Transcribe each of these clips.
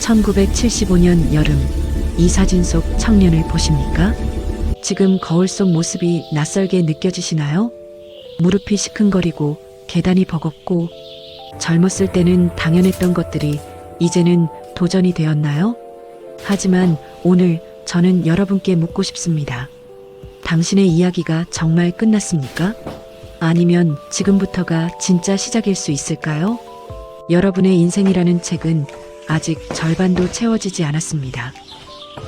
1975년 여름, 이 사진 속 청년을 보십니까? 지금 거울 속 모습이 낯설게 느껴지시나요? 무릎이 시큰거리고 계단이 버겁고 젊었을 때는 당연했던 것들이 이제는 도전이 되었나요? 하지만 오늘 저는 여러분께 묻고 싶습니다. 당신의 이야기가 정말 끝났습니까? 아니면 지금부터가 진짜 시작일 수 있을까요? 여러분의 인생이라는 책은 아직 절반도 채워지지 않았습니다.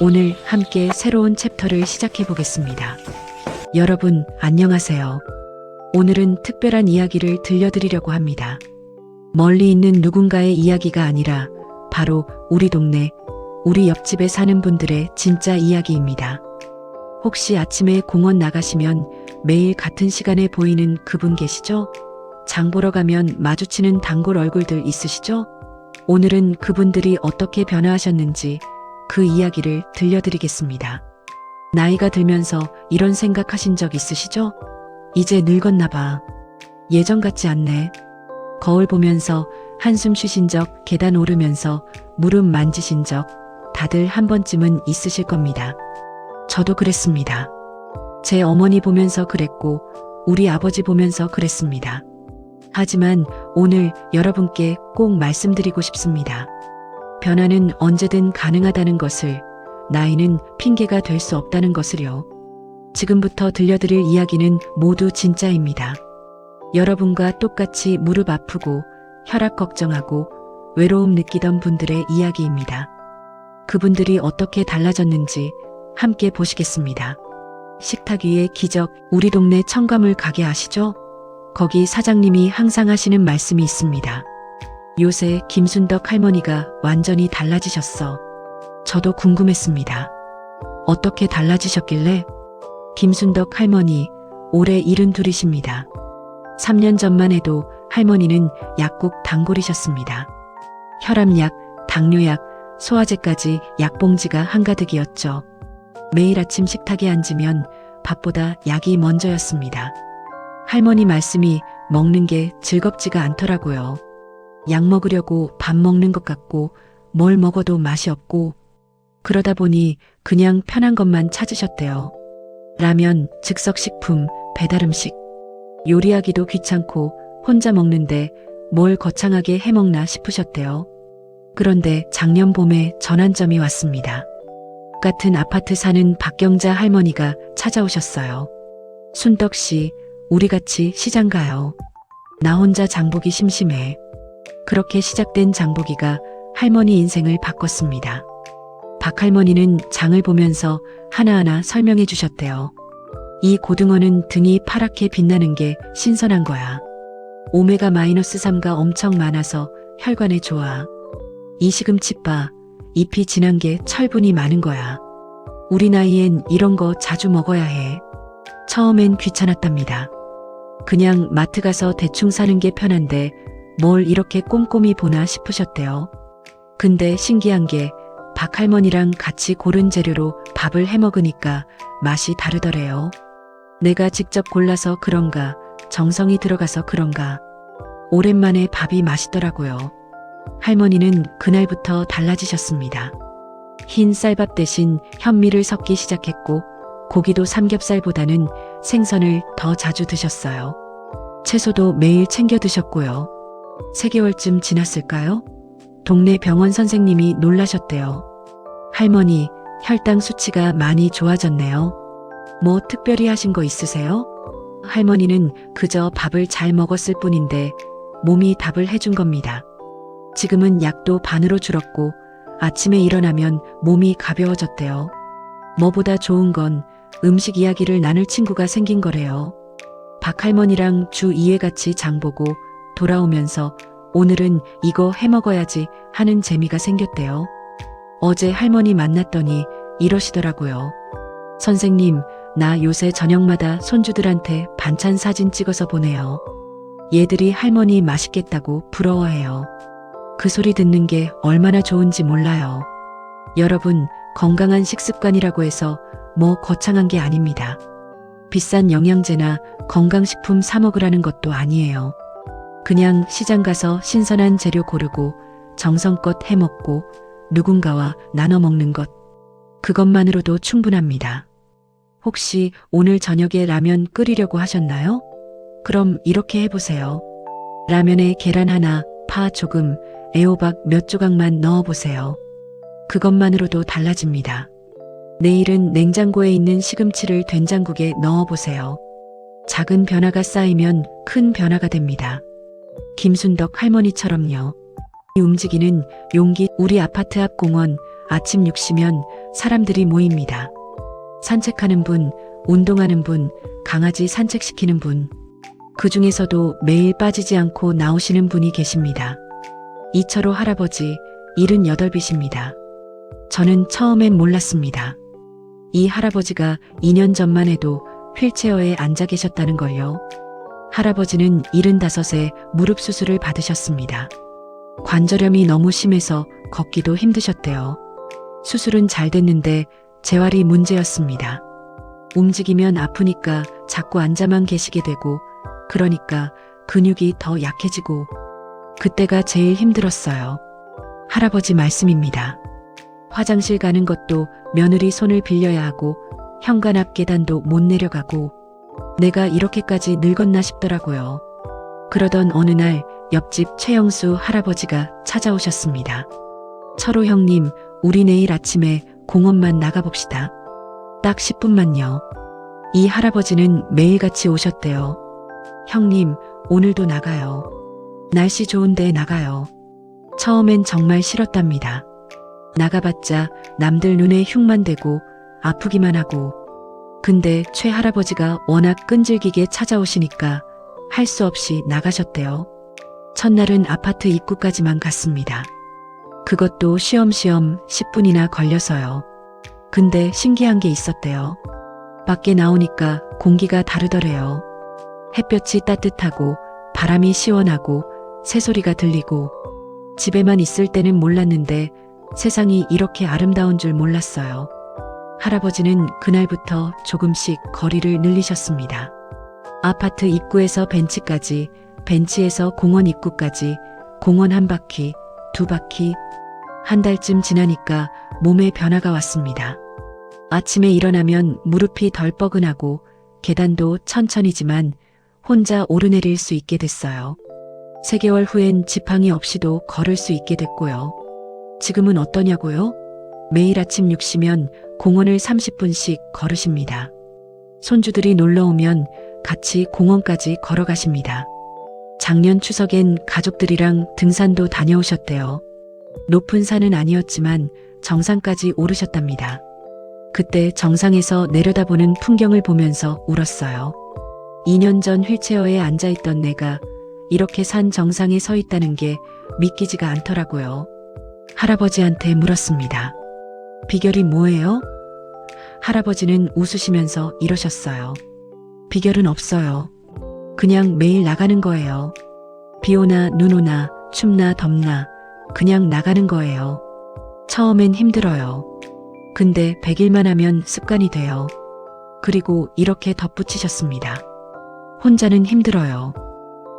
오늘 함께 새로운 챕터를 시작해 보겠습니다. 여러분, 안녕하세요. 오늘은 특별한 이야기를 들려드리려고 합니다. 멀리 있는 누군가의 이야기가 아니라 바로 우리 동네, 우리 옆집에 사는 분들의 진짜 이야기입니다. 혹시 아침에 공원 나가시면 매일 같은 시간에 보이는 그분 계시죠? 장 보러 가면 마주치는 단골 얼굴들 있으시죠? 오늘은 그분들이 어떻게 변화하셨는지 그 이야기를 들려드리겠습니다. 나이가 들면서 이런 생각하신 적 있으시죠? 이제 늙었나 봐. 예전 같지 않네. 거울 보면서 한숨 쉬신 적, 계단 오르면서 무릎 만지신 적 다들 한 번쯤은 있으실 겁니다. 저도 그랬습니다. 제 어머니 보면서 그랬고 우리 아버지 보면서 그랬습니다. 하지만 오늘 여러분께 꼭 말씀드리고 싶습니다. 변화는 언제든 가능하다는 것을, 나이는 핑계가 될 수 없다는 것을요. 지금부터 들려드릴 이야기는 모두 진짜입니다. 여러분과 똑같이 무릎 아프고 혈압 걱정하고 외로움 느끼던 분들의 이야기입니다. 그분들이 어떻게 달라졌는지 함께 보시겠습니다. 식탁 위의 기적, 우리 동네 첨가물 가게 아시죠? 거기 사장님이 항상 하시는 말씀이 있습니다. 요새 김순덕 할머니가 완전히 달라지셨어. 저도 궁금했습니다. 어떻게 달라지셨길래? 김순덕 할머니, 올해 72이십니다. 3년 전만 해도 할머니는 약국 단골이셨습니다. 혈압약, 당뇨약, 소화제까지 약봉지가 한가득이었죠. 매일 아침 식탁에 앉으면 밥보다 약이 먼저였습니다. 할머니 말씀이 먹는 게 즐겁지가 않더라고요. 약 먹으려고 밥 먹는 것 같고 뭘 먹어도 맛이 없고 그러다 보니 그냥 편한 것만 찾으셨대요. 라면, 즉석식품, 배달음식. 요리하기도 귀찮고 혼자 먹는데 뭘 거창하게 해먹나 싶으셨대요. 그런데 작년 봄에 전환점이 왔습니다. 같은 아파트 사는 박경자 할머니가 찾아오셨어요. 순덕 씨, 우리 같이 시장 가요. 나 혼자 장보기 심심해. 그렇게 시작된 장보기가 할머니 인생을 바꿨습니다. 박 할머니는 장을 보면서 하나하나 설명해 주셨대요. 이 고등어는 등이 파랗게 빛나는 게 신선한 거야. 오메가-3가 엄청 많아서 혈관에 좋아. 이 시금치 봐, 잎이 진한 게 철분이 많은 거야. 우리 나이엔 이런 거 자주 먹어야 해. 처음엔 귀찮았답니다. 그냥 마트 가서 대충 사는 게 편한데 뭘 이렇게 꼼꼼히 보나 싶으셨대요. 근데 신기한 게 박 할머니랑 같이 고른 재료로 밥을 해 먹으니까 맛이 다르더래요. 내가 직접 골라서 그런가, 정성이 들어가서 그런가, 오랜만에 밥이 맛있더라고요. 할머니는 그날부터 달라지셨습니다. 흰 쌀밥 대신 현미를 섞기 시작했고 고기도 삼겹살보다는 생선을 더 자주 드셨어요. 채소도 매일 챙겨 드셨고요. 3개월쯤 지났을까요? 동네 병원 선생님이 놀라셨대요. 할머니, 혈당 수치가 많이 좋아졌네요. 뭐 특별히 하신 거 있으세요? 할머니는 그저 밥을 잘 먹었을 뿐인데 몸이 답을 해준 겁니다. 지금은 약도 반으로 줄었고 아침에 일어나면 몸이 가벼워졌대요. 뭐보다 좋은 건 음식 이야기를 나눌 친구가 생긴 거래요. 박 할머니랑 주 2회 같이 장보고 돌아오면서 오늘은 이거 해 먹어야지 하는 재미가 생겼대요. 어제 할머니 만났더니 이러시더라고요. 선생님, 나 요새 저녁마다 손주들한테 반찬 사진 찍어서 보내요. 얘들이 할머니 맛있겠다고 부러워해요. 그 소리 듣는 게 얼마나 좋은지 몰라요. 여러분, 건강한 식습관이라고 해서 뭐 거창한 게 아닙니다. 비싼 영양제나 건강식품 사 먹으라는 것도 아니에요. 그냥 시장 가서 신선한 재료 고르고 정성껏 해먹고 누군가와 나눠 먹는 것. 그것만으로도 충분합니다. 혹시 오늘 저녁에 라면 끓이려고 하셨나요? 그럼 이렇게 해보세요. 라면에 계란 하나, 파 조금, 애호박 몇 조각만 넣어보세요. 그것만으로도 달라집니다. 내일은 냉장고에 있는 시금치를 된장국에 넣어보세요. 작은 변화가 쌓이면 큰 변화가 됩니다. 김순덕 할머니처럼요. 움직이는 용기. 우리 아파트 앞 공원 아침 6시면 사람들이 모입니다. 산책하는 분, 운동하는 분, 강아지 산책시키는 분. 그 중에서도 매일 빠지지 않고 나오시는 분이 계십니다. 이철호 할아버지 78이십니다. 저는 처음엔 몰랐습니다. 이 할아버지가 2년 전만 해도 휠체어에 앉아 계셨다는 걸요. 할아버지는 75에 무릎 수술을 받으셨습니다. 관절염이 너무 심해서 걷기도 힘드셨대요. 수술은 잘 됐는데 재활이 문제였습니다. 움직이면 아프니까 자꾸 앉아만 계시게 되고, 그러니까 근육이 더 약해지고, 그때가 제일 힘들었어요. 할아버지 말씀입니다. 화장실 가는 것도 며느리 손을 빌려야 하고, 현관 앞 계단도 못 내려가고, 내가 이렇게까지 늙었나 싶더라고요. 그러던 어느 날 옆집 최영수 할아버지가 찾아오셨습니다. 철호 형님, 우리 내일 아침에 공원만 나가봅시다. 딱 10분만요. 이 할아버지는 매일같이 오셨대요. 형님, 오늘도 나가요. 날씨 좋은데 나가요. 처음엔 정말 싫었답니다. 나가봤자 남들 눈에 흉만 되고 아프기만 하고. 근데 최 할아버지가 워낙 끈질기게 찾아오시니까 할 수 없이 나가셨대요. 첫날은 아파트 입구까지만 갔습니다. 그것도 쉬엄쉬엄 10분이나 걸려서요. 근데 신기한 게 있었대요. 밖에 나오니까 공기가 다르더래요. 햇볕이 따뜻하고 바람이 시원하고 새소리가 들리고. 집에만 있을 때는 몰랐는데 세상이 이렇게 아름다운 줄 몰랐어요. 할아버지는 그날부터 조금씩 거리를 늘리셨습니다. 아파트 입구에서 벤치까지, 벤치에서 공원 입구까지, 공원 한 바퀴, 두 바퀴. 한 달쯤 지나니까 몸에 변화가 왔습니다. 아침에 일어나면 무릎이 덜 뻐근하고 계단도 천천히지만 혼자 오르내릴 수 있게 됐어요. 3개월 후엔 지팡이 없이도 걸을 수 있게 됐고요. 지금은 어떠냐고요? 매일 아침 6시면 공원을 30분씩 걸으십니다. 손주들이 놀러오면 같이 공원까지 걸어가십니다. 작년 추석엔 가족들이랑 등산도 다녀오셨대요. 높은 산은 아니었지만 정상까지 오르셨답니다. 그때 정상에서 내려다보는 풍경을 보면서 울었어요. 2년 전 휠체어에 앉아있던 내가 이렇게 산 정상에 서 있다는 게 믿기지가 않더라고요. 할아버지한테 물었습니다. 비결이 뭐예요? 할아버지는 웃으시면서 이러셨어요. 비결은 없어요. 그냥 매일 나가는 거예요. 비 오나 눈 오나 춥나 덥나 그냥 나가는 거예요. 처음엔 힘들어요. 근데 100일만 하면 습관이 돼요. 그리고 이렇게 덧붙이셨습니다. 혼자는 힘들어요.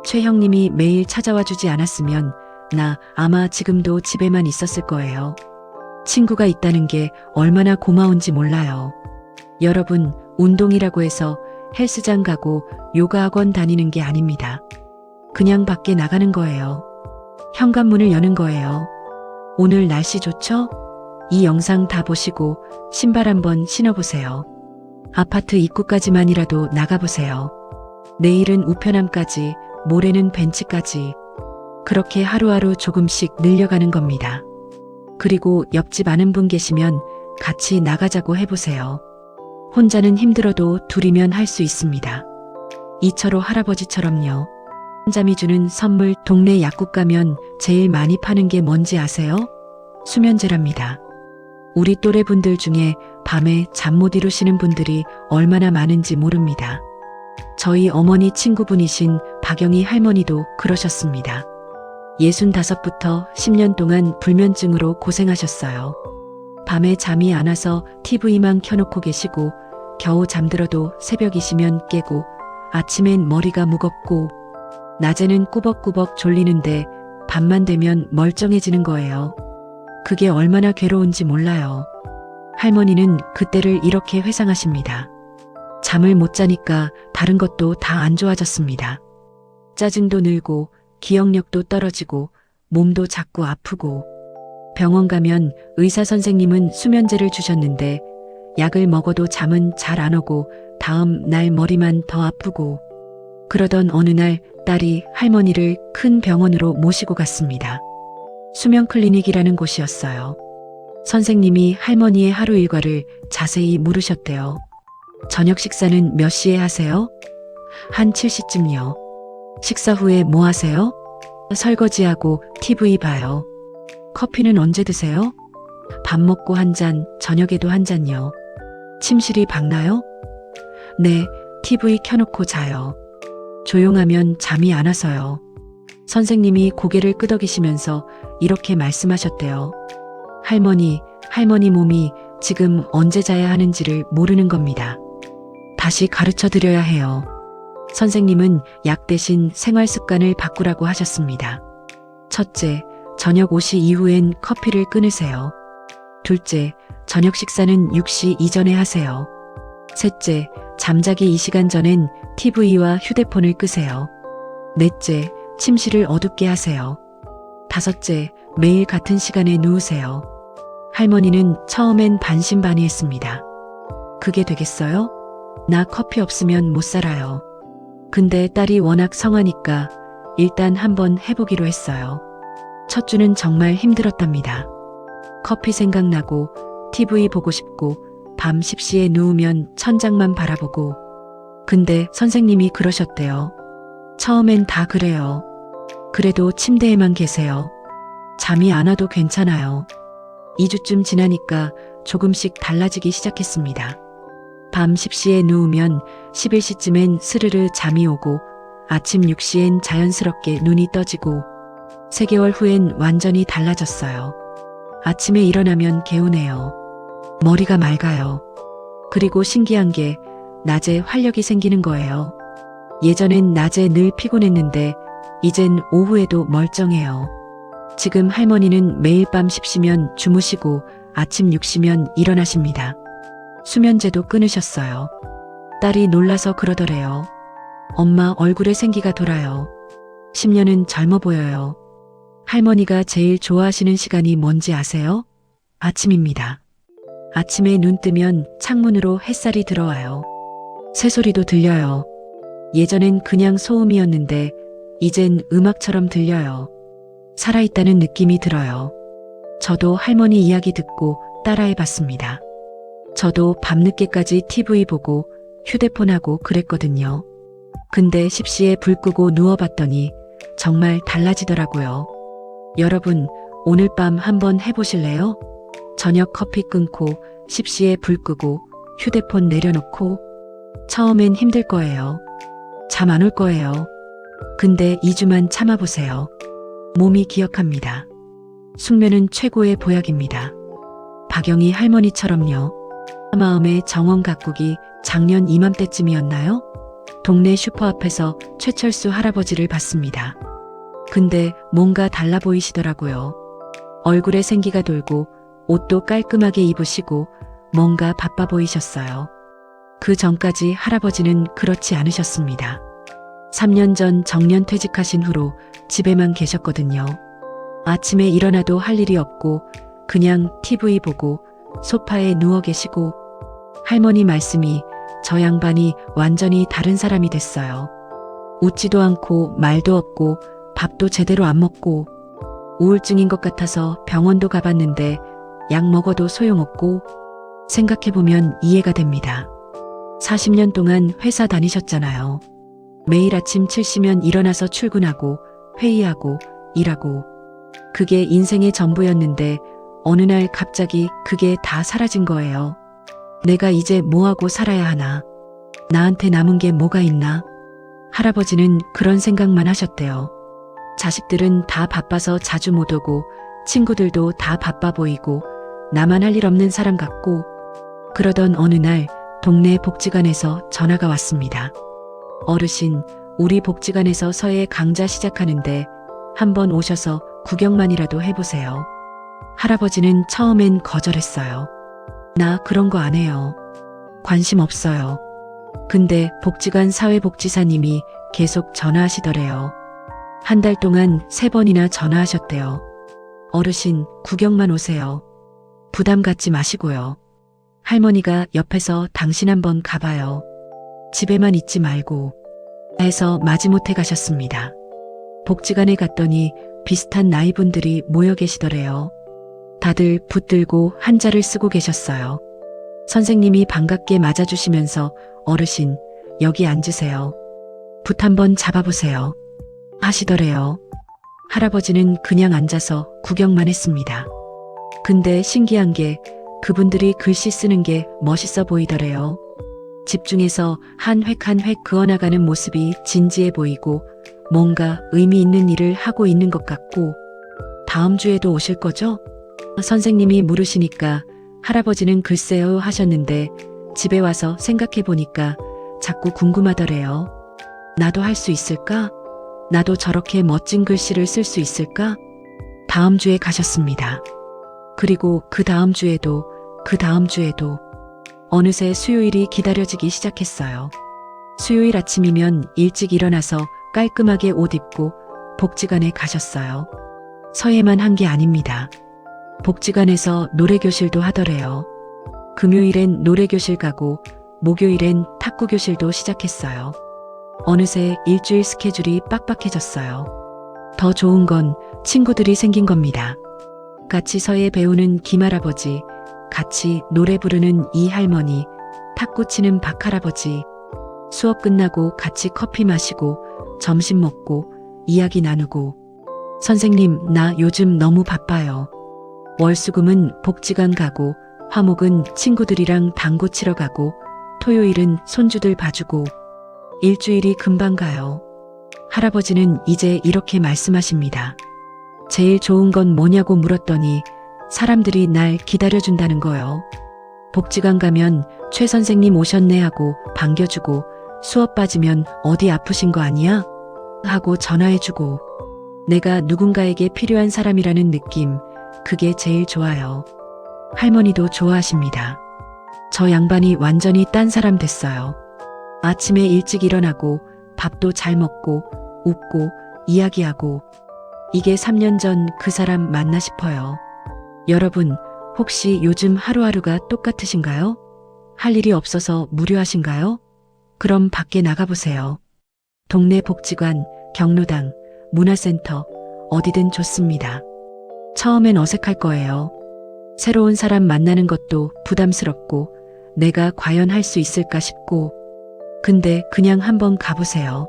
최 형님이 매일 찾아와 주지 않았으면 나 아마 지금도 집에만 있었을 거예요. 친구가 있다는 게 얼마나 고마운지 몰라요. 여러분, 운동이라고 해서 헬스장 가고 요가 학원 다니는 게 아닙니다. 그냥 밖에 나가는 거예요. 현관문을 여는 거예요. 오늘 날씨 좋죠? 이 영상 다 보시고 신발 한번 신어보세요. 아파트 입구까지만이라도 나가보세요. 내일은 우편함까지, 모레는 벤치까지. 그렇게 하루하루 조금씩 늘려가는 겁니다. 그리고 옆집 아는 분 계시면 같이 나가자고 해보세요. 혼자는 힘들어도 둘이면 할 수 있습니다. 이철호 할아버지처럼요. 혼잠이 주는 선물. 동네 약국 가면 제일 많이 파는 게 뭔지 아세요? 수면제랍니다. 우리 또래분들 중에 밤에 잠 못 이루시는 분들이 얼마나 많은지 모릅니다. 저희 어머니 친구분이신 박영희 할머니도 그러셨습니다. 65부터 10년 동안 불면증으로 고생하셨어요. 밤에 잠이 안 와서 TV만 켜놓고 계시고 겨우 잠들어도 새벽이시면 깨고 아침엔 머리가 무겁고 낮에는 꾸벅꾸벅 졸리는데 밤만 되면 멀쩡해지는 거예요. 그게 얼마나 괴로운지 몰라요. 할머니는 그때를 이렇게 회상하십니다. 잠을 못 자니까 다른 것도 다 안 좋아졌습니다. 짜증도 늘고 기억력도 떨어지고 몸도 자꾸 아프고 병원 가면 의사 선생님은 수면제를 주셨는데 약을 먹어도 잠은 잘 안 오고 다음 날 머리만 더 아프고 그러던 어느 날 딸이 할머니를 큰 병원으로 모시고 갔습니다. 수면 클리닉이라는 곳이었어요. 선생님이 할머니의 하루 일과를 자세히 물으셨대요. 저녁 식사는 몇 시에 하세요? 한 7시쯤요. 식사 후에 뭐 하세요? 설거지하고 TV 봐요. 커피는 언제 드세요? 밥 먹고 한 잔, 저녁에도 한 잔요. 침실이 밝나요? 네, TV 켜놓고 자요. 조용하면 잠이 안 와서요. 선생님이 고개를 끄덕이시면서 이렇게 말씀하셨대요. 할머니 몸이 지금 언제 자야 하는지를 모르는 겁니다. 다시 가르쳐 드려야 해요. 선생님은 약 대신 생활 습관을 바꾸라고 하셨습니다. 첫째, 저녁 5시 이후엔 커피를 끊으세요. 둘째, 저녁 식사는 6시 이전에 하세요. 셋째, 잠자기 2시간 전엔 TV와 휴대폰을 끄세요. 넷째, 침실을 어둡게 하세요. 다섯째, 매일 같은 시간에 누우세요. 할머니는 처음엔 반신반의했습니다. 그게 되겠어요? 나 커피 없으면 못 살아요. 근데 딸이 워낙 성하니까 일단 한번 해보기로 했어요. 첫 주는 정말 힘들었답니다. 커피 생각나고 TV 보고 싶고 밤 10시에 누우면 천장만 바라보고 근데 선생님이 그러셨대요. 처음엔 다 그래요. 그래도 침대에만 계세요. 잠이 안 와도 괜찮아요. 2주쯤 지나니까 조금씩 달라지기 시작했습니다. 밤 10시에 누우면 11시쯤엔 스르르 잠이 오고 아침 6시엔 자연스럽게 눈이 떠지고 3개월 후엔 완전히 달라졌어요. 아침에 일어나면 개운해요. 머리가 맑아요. 그리고 신기한 게 낮에 활력이 생기는 거예요. 예전엔 낮에 늘 피곤했는데 이젠 오후에도 멀쩡해요. 지금 할머니는 매일 밤 10시면 주무시고 아침 6시면 일어나십니다. 수면제도 끊으셨어요. 딸이 놀라서 그러더래요. 엄마 얼굴에 생기가 돌아요. 10년은 젊어 보여요. 할머니가 제일 좋아하시는 시간이 뭔지 아세요? 아침입니다. 아침에 눈 뜨면 창문으로 햇살이 들어와요. 새소리도 들려요. 예전엔 그냥 소음이었는데 이젠 음악처럼 들려요. 살아있다는 느낌이 들어요. 저도 할머니 이야기 듣고 따라해봤습니다. 저도 밤늦게까지 TV 보고 휴대폰하고 그랬거든요. 근데 10시에 불 끄고 누워봤더니 정말 달라지더라고요. 여러분, 오늘 밤 한번 해보실래요? 저녁 커피 끊고 10시에 불 끄고 휴대폰 내려놓고 처음엔 힘들 거예요. 잠 안 올 거예요. 근데 2주만 참아보세요. 몸이 기억합니다. 숙면은 최고의 보약입니다. 박영희 할머니처럼요. 마음의 정원 가꾸기 작년 이맘때쯤이었나요? 동네 슈퍼 앞에서 최철수 할아버지를 봤습니다. 근데 뭔가 달라 보이시더라고요. 얼굴에 생기가 돌고 옷도 깔끔하게 입으시고 뭔가 바빠 보이셨어요. 그 전까지 할아버지는 그렇지 않으셨습니다. 3년 전 정년 퇴직하신 후로 집에만 계셨거든요. 아침에 일어나도 할 일이 없고 그냥 TV 보고 소파에 누워 계시고 할머니 말씀이 저 양반이 완전히 다른 사람이 됐어요. 웃지도 않고 말도 없고 밥도 제대로 안 먹고 우울증인 것 같아서 병원도 가봤는데 약 먹어도 소용없고 생각해보면 이해가 됩니다. 40년 동안 회사 다니셨잖아요. 매일 아침 7시면 일어나서 출근하고 회의하고 일하고 그게 인생의 전부였는데 어느 날 갑자기 그게 다 사라진 거예요. 내가 이제 뭐하고 살아야 하나? 나한테 남은 게 뭐가 있나? 할아버지는 그런 생각만 하셨대요. 자식들은 다 바빠서 자주 못 오고 친구들도 다 바빠 보이고 나만 할 일 없는 사람 같고 그러던 어느 날 동네 복지관에서 전화가 왔습니다. 어르신, 우리 복지관에서 서예 강좌 시작하는데 한번 오셔서 구경만이라도 해보세요. 할아버지는 처음엔 거절했어요. 나 그런 거 안 해요. 관심 없어요. 근데 복지관 사회복지사님이 계속 전화하시더래요. 한 달 동안 3번이나 전화하셨대요. 어르신, 구경만 오세요. 부담 갖지 마시고요. 할머니가 옆에서 당신 한번 가봐요. 집에만 있지 말고. 해서 마지못해 가셨습니다. 복지관에 갔더니 비슷한 나이 분들이 모여 계시더래요. 다들 붙들고 한자를 쓰고 계셨어요. 선생님이 반갑게 맞아주시면서 어르신, 여기 앉으세요. 붓 한번 잡아보세요. 하시더래요. 할아버지는 그냥 앉아서 구경만 했습니다. 근데 신기한 게 그분들이 글씨 쓰는 게 멋있어 보이더래요. 집중해서 한 획 한 획 그어나가는 모습이 진지해 보이고 뭔가 의미 있는 일을 하고 있는 것 같고 다음 주에도 오실 거죠? 선생님이 물으시니까 할아버지는 글쎄요 하셨는데 집에 와서 생각해 보니까 자꾸 궁금하더래요. 나도 할 수 있을까? 나도 저렇게 멋진 글씨를 쓸 수 있을까? 다음 주에 가셨습니다. 그리고 그 다음 주에도 그 다음 주에도 어느새 수요일이 기다려지기 시작했어요. 수요일 아침이면 일찍 일어나서 깔끔하게 옷 입고 복지관에 가셨어요. 서예만 한 게 아닙니다. 복지관에서 노래교실도 하더래요. 금요일엔 노래교실 가고 목요일엔 탁구교실도 시작했어요. 어느새 일주일 스케줄이 빡빡해졌어요. 더 좋은 건 친구들이 생긴 겁니다. 같이 서예 배우는 김할아버지, 같이 노래 부르는 이 할머니, 탁구 치는 박 할아버지, 수업 끝나고 같이 커피 마시고 점심 먹고 이야기 나누고 선생님, 나 요즘 너무 바빠요. 월수금은 복지관 가고 화목은 친구들이랑 당구 치러 가고 토요일은 손주들 봐주고 일주일이 금방 가요. 할아버지는 이제 이렇게 말씀하십니다. 제일 좋은 건 뭐냐고 물었더니 사람들이 날 기다려준다는 거요. 복지관 가면 최 선생님 오셨네 하고 반겨주고 수업 빠지면 어디 아프신 거 아니야? 하고 전화해주고 내가 누군가에게 필요한 사람이라는 느낌, 그게 제일 좋아요. 할머니도 좋아하십니다. 저 양반이 완전히 딴 사람 됐어요. 아침에 일찍 일어나고 밥도 잘 먹고 웃고 이야기하고 이게 3년 전 그 사람 맞나 싶어요. 여러분, 혹시 요즘 하루하루가 똑같으신가요? 할 일이 없어서 무료하신가요? 그럼 밖에 나가보세요. 동네 복지관, 경로당, 문화센터, 어디든 좋습니다. 처음엔 어색할 거예요. 새로운 사람 만나는 것도 부담스럽고 내가 과연 할 수 있을까 싶고 근데 그냥 한번 가보세요.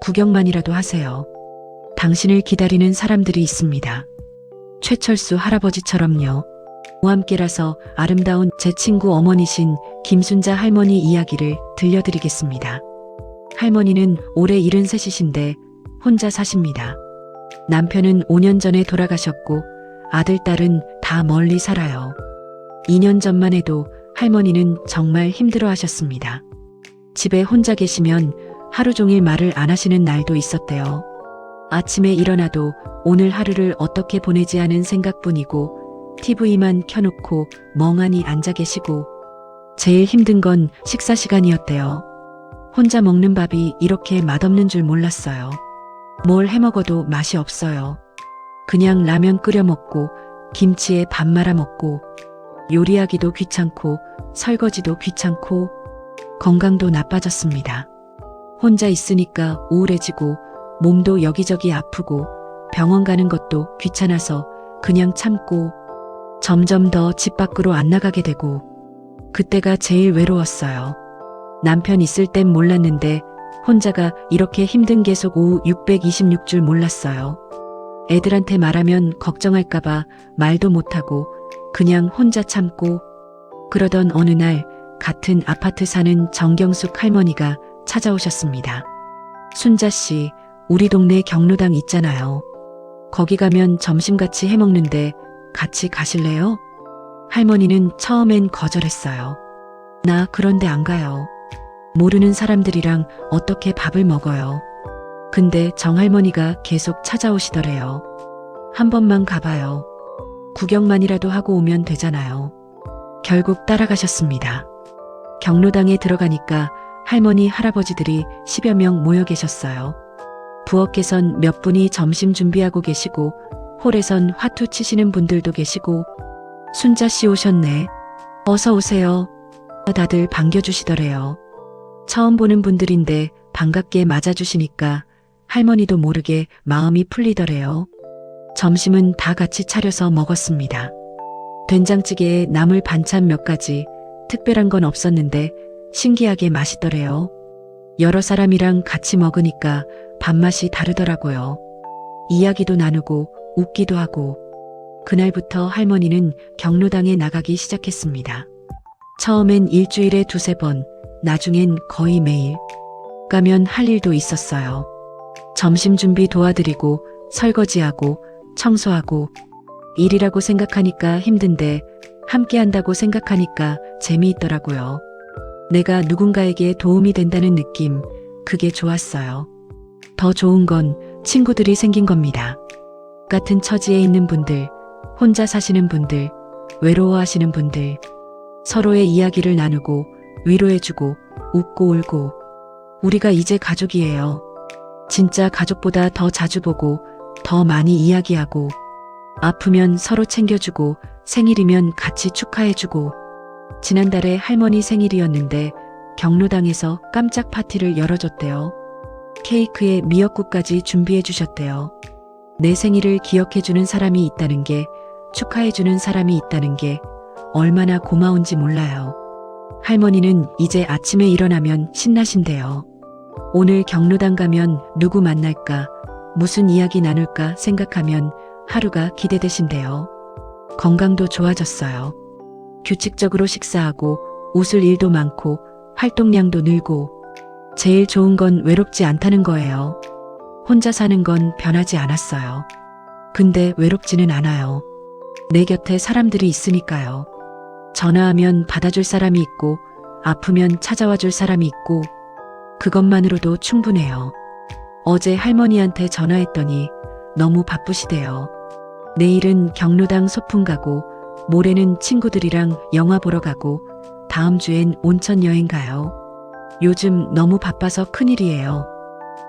구경만이라도 하세요. 당신을 기다리는 사람들이 있습니다. 최철수 할아버지처럼요. 저와 함께라서 아름다운 제 친구 어머니신 김순자 할머니 이야기를 들려드리겠습니다. 할머니는 올해 73이신데 혼자 사십니다. 남편은 5년 전에 돌아가셨고 아들, 딸은 다 멀리 살아요. 2년 전만 해도 할머니는 정말 힘들어 하셨습니다. 집에 혼자 계시면 하루 종일 말을 안 하시는 날도 있었대요. 아침에 일어나도 오늘 하루를 어떻게 보내지 하는 생각뿐이고 TV만 켜놓고 멍하니 앉아 계시고 제일 힘든 건 식사 시간이었대요. 혼자 먹는 밥이 이렇게 맛없는 줄 몰랐어요. 뭘 해먹어도 맛이 없어요. 그냥 라면 끓여 먹고 김치에 밥 말아 먹고 요리하기도 귀찮고 설거지도 귀찮고 건강도 나빠졌습니다. 혼자 있으니까 우울해지고 몸도 여기저기 아프고 병원 가는 것도 귀찮아서 그냥 참고 점점 더 집 밖으로 안 나가게 되고 그때가 제일 외로웠어요. 남편 있을 땐 몰랐는데 혼자가 이렇게 힘든 게 속 오후 626줄 몰랐어요. 애들한테 말하면 걱정할까봐 말도 못하고 그냥 혼자 참고 그러던 어느 날 같은 아파트 사는 정경숙 할머니가 찾아오셨습니다. 순자씨, 우리 동네 경로당 있잖아요. 거기 가면 점심같이 해먹는데 같이 가실래요? 할머니는 처음엔 거절했어요. 나 그런데 안 가요. 모르는 사람들이랑 어떻게 밥을 먹어요. 근데 정할머니가 계속 찾아오시더래요. 한 번만 가봐요. 구경만이라도 하고 오면 되잖아요. 결국 따라가셨습니다. 경로당에 들어가니까 할머니, 할아버지들이 10여 명 모여 계셨어요. 부엌에선 몇 분이 점심 준비하고 계시고 홀에선 화투 치시는 분들도 계시고 순자 씨 오셨네. 어서 오세요. 다들 반겨주시더래요. 처음 보는 분들인데 반갑게 맞아주시니까 할머니도 모르게 마음이 풀리더래요. 점심은 다 같이 차려서 먹었습니다. 된장찌개에 나물 반찬 몇 가지, 특별한 건 없었는데 신기하게 맛있더래요. 여러 사람이랑 같이 먹으니까 밥맛이 다르더라고요. 이야기도 나누고 웃기도 하고 그날부터 할머니는 경로당에 나가기 시작했습니다. 처음엔 일주일에 2~3번, 나중엔 거의 매일. 가면 할 일도 있었어요. 점심 준비 도와드리고 설거지하고 청소하고 일이라고 생각하니까 힘든데 함께 한다고 생각하니까 재미있더라고요. 내가 누군가에게 도움이 된다는 느낌, 그게 좋았어요. 더 좋은 건 친구들이 생긴 겁니다. 같은 처지에 있는 분들, 혼자 사시는 분들, 외로워하시는 분들, 서로의 이야기를 나누고 위로해주고 웃고 울고 우리가 이제 가족이에요. 진짜 가족보다 더 자주 보고 더 많이 이야기하고 아프면 서로 챙겨주고 생일이면 같이 축하해주고 지난달에 할머니 생일이었는데 경로당에서 깜짝 파티를 열어줬대요. 케이크에 미역국까지 준비해 주셨대요. 내 생일을 기억해주는 사람이 있다는 게, 축하해주는 사람이 있다는 게 얼마나 고마운지 몰라요. 할머니는 이제 아침에 일어나면 신나신대요. 오늘 경로당 가면 누구 만날까, 무슨 이야기 나눌까 생각하면 하루가 기대되신대요. 건강도 좋아졌어요. 규칙적으로 식사하고 웃을 일도 많고 활동량도 늘고 제일 좋은 건 외롭지 않다는 거예요. 혼자 사는 건 변하지 않았어요. 근데 외롭지는 않아요. 내 곁에 사람들이 있으니까요. 전화하면 받아줄 사람이 있고 아프면 찾아와 줄 사람이 있고 그것만으로도 충분해요. 어제 할머니한테 전화했더니 너무 바쁘시대요. 내일은 경로당 소풍 가고 모레는 친구들이랑 영화 보러 가고 다음 주엔 온천 여행 가요. 요즘 너무 바빠서 큰일이에요.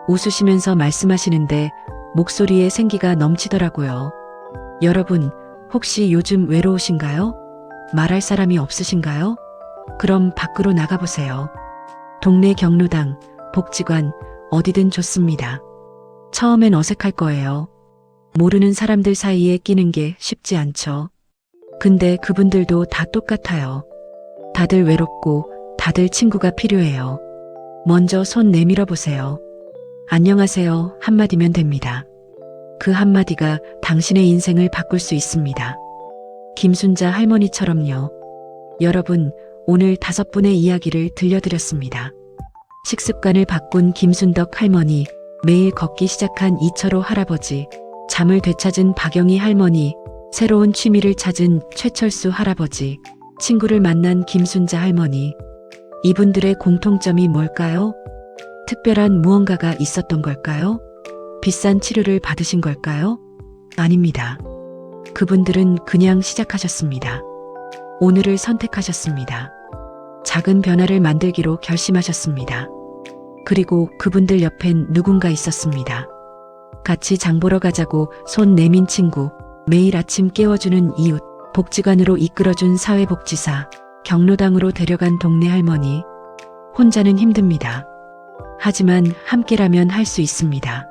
웃으시면서 말씀하시는데 목소리에 생기가 넘치더라고요. 여러분, 혹시 요즘 외로우신가요? 말할 사람이 없으신가요? 그럼 밖으로 나가보세요. 동네 경로당, 복지관, 어디든 좋습니다. 처음엔 어색할 거예요. 모르는 사람들 사이에 끼는 게 쉽지 않죠. 근데 그분들도 다 똑같아요. 다들 외롭고 다들 친구가 필요해요. 먼저 손 내밀어 보세요. 안녕하세요 한마디면 됩니다. 그 한마디가 당신의 인생을 바꿀 수 있습니다. 김순자 할머니처럼요. 여러분, 오늘 5분의 이야기를 들려드렸습니다. 식습관을 바꾼 김순덕 할머니, 매일 걷기 시작한 이철호 할아버지, 잠을 되찾은 박영희 할머니, 새로운 취미를 찾은 최철수 할아버지, 친구를 만난 김순자 할머니. 이분들의 공통점이 뭘까요? 특별한 무언가가 있었던 걸까요? 비싼 치료를 받으신 걸까요? 아닙니다. 그분들은 그냥 시작하셨습니다. 오늘을 선택하셨습니다. 작은 변화를 만들기로 결심하셨습니다. 그리고 그분들 옆엔 누군가 있었습니다. 같이 장 보러 가자고 손 내민 친구, 매일 아침 깨워주는 이웃, 복지관으로 이끌어준 사회복지사, 경로당으로 데려간 동네 할머니. 혼자는 힘듭니다. 하지만 함께라면 할 수 있습니다.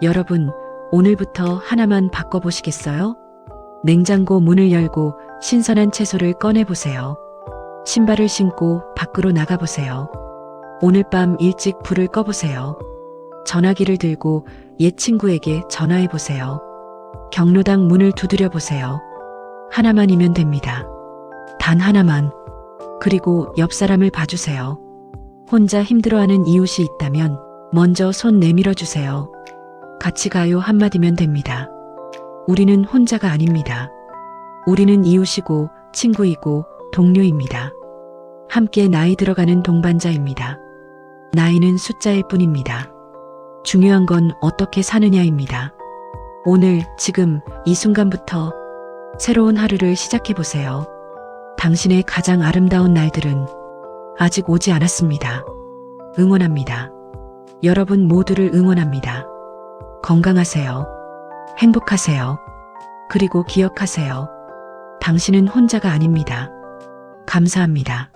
여러분, 오늘부터 하나만 바꿔보시겠어요? 냉장고 문을 열고 신선한 채소를 꺼내보세요. 신발을 신고 밖으로 나가보세요. 오늘 밤 일찍 불을 꺼보세요. 전화기를 들고 옛 친구에게 전화해보세요. 경로당 문을 두드려보세요. 하나만이면 됩니다. 단 하나만. 그리고 옆 사람을 봐주세요. 혼자 힘들어하는 이웃이 있다면 먼저 손 내밀어 주세요. 같이 가요 한마디면 됩니다. 우리는 혼자가 아닙니다. 우리는 이웃이고 친구이고 동료입니다. 함께 나이 들어가는 동반자입니다. 나이는 숫자일 뿐입니다. 중요한 건 어떻게 사느냐입니다. 오늘, 지금, 이 순간부터 새로운 하루를 시작해 보세요. 당신의 가장 아름다운 날들은 아직 오지 않았습니다. 응원합니다. 여러분 모두를 응원합니다. 건강하세요. 행복하세요. 그리고 기억하세요. 당신은 혼자가 아닙니다. 감사합니다.